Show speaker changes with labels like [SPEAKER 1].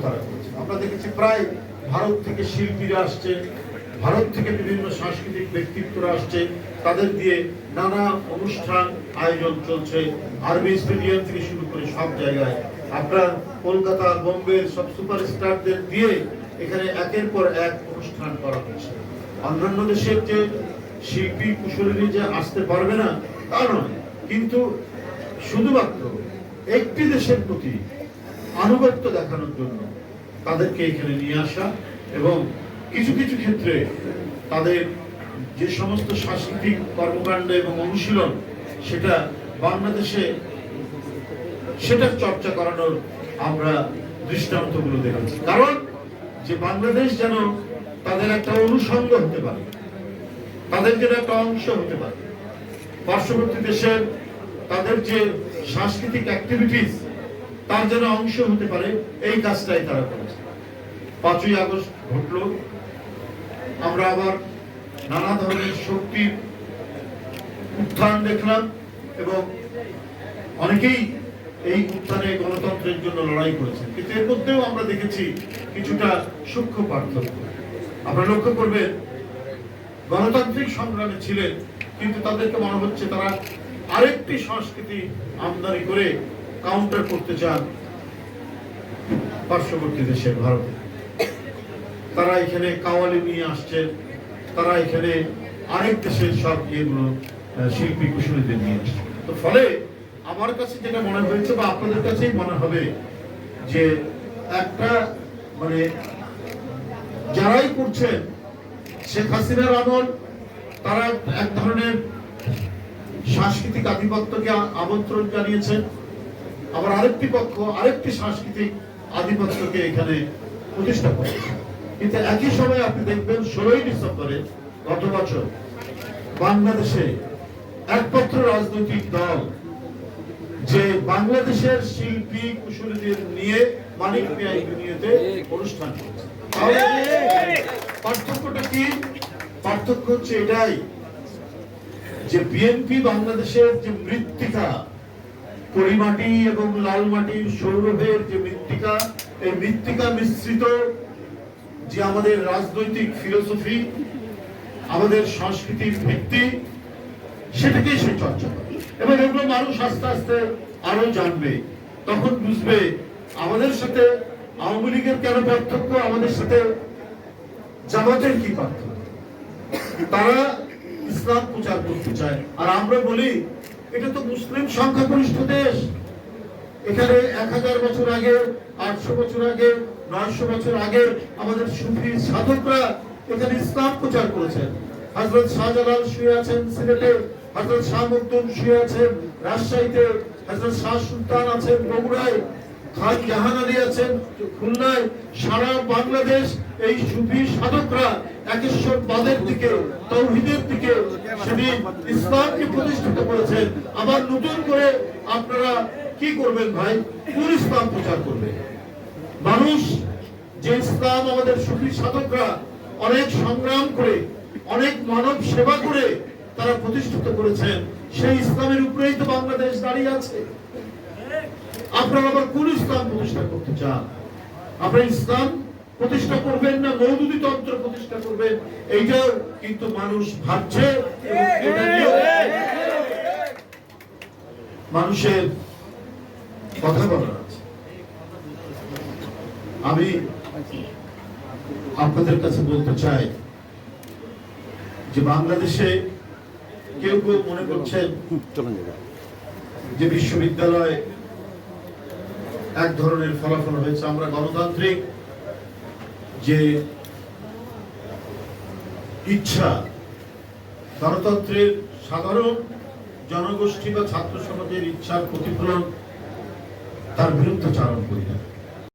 [SPEAKER 1] তারা করেছে। আমরা দেখেছি প্রায় ভারত থেকে শিল্পীরা আসছে, ভারত থেকে বিভিন্ন সাংস্কৃতিক ব্যক্তিত্বরা আসছে, তাদের দিয়ে নানা অনুষ্ঠান আয়োজন চলছে। আরবি স্টেডিয়াম থেকে শুরু করে সব জায়গায় আপনার কলকাতা বোম্বের সব সুপারস্টারদের দিয়ে এখানে একের পর এক অনুষ্ঠান করা হচ্ছে। অন্যান্য দেশের যে শিল্পী কুশলীরা যে আসতে পারবে না তা নয়, কিন্তু শুধুমাত্র একটি দেশের প্রতি আনুগত্য দেখানোর জন্য তাদেরকে এখানে নিয়ে আসা এবং কিছু কিছু ক্ষেত্রে তাদের যে সমস্ত সাংস্কৃতিক কর্মকাণ্ড এবং অনুশীলন সেটা বাংলাদেশে সেটা চর্চা করানোর আমরা দৃষ্টান্তগুলো দেখেছি। কারণ যে বাংলাদেশ যেন তাদের একটা অনুষঙ্গ হতে পারে, তাদের যেন একটা অংশ হতে পারে, পার্শ্ববর্তী দেশের তাদের যে সাংস্কৃতিক অ্যাক্টিভিটিস তার যেন অংশ হতে পারে, এই কাজটাই তারা করেছে। 5ই আগস্ট ঘটলো, আমরা আবার নানা ধরনের শক্তির উত্থান দেখলাম এবং অনেকেই এই উত্থানে গণতন্ত্রের জন্য লড়াই করেছেন, কিন্তু এর মধ্যেও আমরা দেখেছি কিছুটা সূক্ষ্ম পার্থক্য। আপনারা লক্ষ্য করবেন গণতান্ত্রিক সংগ্রামে ছিলেন, কিন্তু তাদেরকে মনে হচ্ছে তারা আরেকটি সংস্কৃতি আমদানি করে কাউন্টার করতে চান পার্শ্ববর্তী দেশের ভারতে। তারা এখানে কাওয়ালি নিয়ে আসছেন, তারা এখানে আরেক দেশের সব ইয়েগুলো শিল্পী কুশলীদের নিয়ে আসছে। তো ফলে আমার কাছে যেটা মনে হয়েছে বা আপনাদের কাছেই মনে হবে যে একটা মানে যারাই করছেন শেখ হাসিনার আমল, তারা এক ধরনের সাংস্কৃতিক আধিপত্যকে আমন্ত্রণ জানিয়েছেন, আবার আরেকটি পক্ষ আরেকটি সাংস্কৃতিক আধিপত্যকে এখানে প্রতিষ্ঠা করেছে। কিন্তু একই সময় আপনি দেখবেন 16ই ডিসেম্বরে গত বছর বাংলাদেশে একমাত্র রাজনৈতিক দল যে বাংলাদেশের শিল্পী কুশলীদের নিয়ে মানিক মিয়া ইউনিয়নে অনুষ্ঠান করেছে। পার্থক্যটা কি? পার্থক্য হচ্ছে এটাই যে বিএনপি বাংলাদেশের যে মৃত্তিকা, পরিমাটি এবং লাল মাটির সৌরভের যে মৃত্তিকা, এই মৃত্তিকা মিশ্রিত যে আমাদের রাজনৈতিক ফিলোসফি, আমাদের সংস্কৃতির ভিত্তি, সেটাকেই সে চর্চা করে এবং এগুলো মানুষ আস্তে আস্তে আরো জানবে। তখন বুঝবে আমাদের সাথে আওয়ামী লীগের কেন পার্থক্য, আমাদের সাথে জামাতের কি পার্থক্য। তারা ইসলাম প্রচার করতে চায়, আর আমরা বলি এটা তো মুসলিম সংখ্যাগরিষ্ঠ দেশ, এখানে 1000 বছর আগে, 800 বছর আগে, 900 বছর আগে আমাদের সুফি সাধকরা এখানে ইসলাম প্রচার করেছেন। হযরত শাহজালাল শুয়ে আছেন সিলেটে, হযরত শাহ মখদুম শুয়ে আছেন রাজশাহীতে, হযরত শাহ সুলতান আছেন বগুড়ায়, খান জাহান আলী আছেন খুলনায়। সারা বাংলাদেশ এই সুফি সাধকরা একেশ্বরবাদের দিকে, তাওহীদের দিকে, সেদিন ইসলামকে প্রতিষ্ঠিত করেছেন। আবার নতুন করে আপনারা কি করবেন ভাই? কোন ইসলাম প্রচার করবেন? মানুষ যে ইসলাম আমাদের সুফি সাধকরা অনেক সংগ্রাম করে, অনেক মানব সেবা করে তারা প্রতিষ্ঠিত করেছেন, সেই ইসলামের উপরেই তো বাংলাদেশ দাঁড়িয়ে আছে। আপনারা আবার কোন ইসলাম প্রতিষ্ঠা করতে চান? আপনারা ইসলাম প্রতিষ্ঠা করবেন না মওদুদি তন্ত্র প্রতিষ্ঠা করবেন? এইটাও কিন্তু মানুষ ভাবছে এবং এটা নিয়ে মানুষের কথা বলার আছে। আমি আপনাদের কাছে বলতে চাই যে বাংলাদেশে কেউ কেউ মনে করছেন যে বিশ্ববিদ্যালয় এক ধরনের ফলাফল হয়েছে। আমরা গণতান্ত্রিক যে ইচ্ছা, গণতন্ত্রের সাধারণ জনগোষ্ঠী বা ছাত্র সমাজের ইচ্ছার প্রতিফলন, তার বিরুদ্ধে চারণ করি না।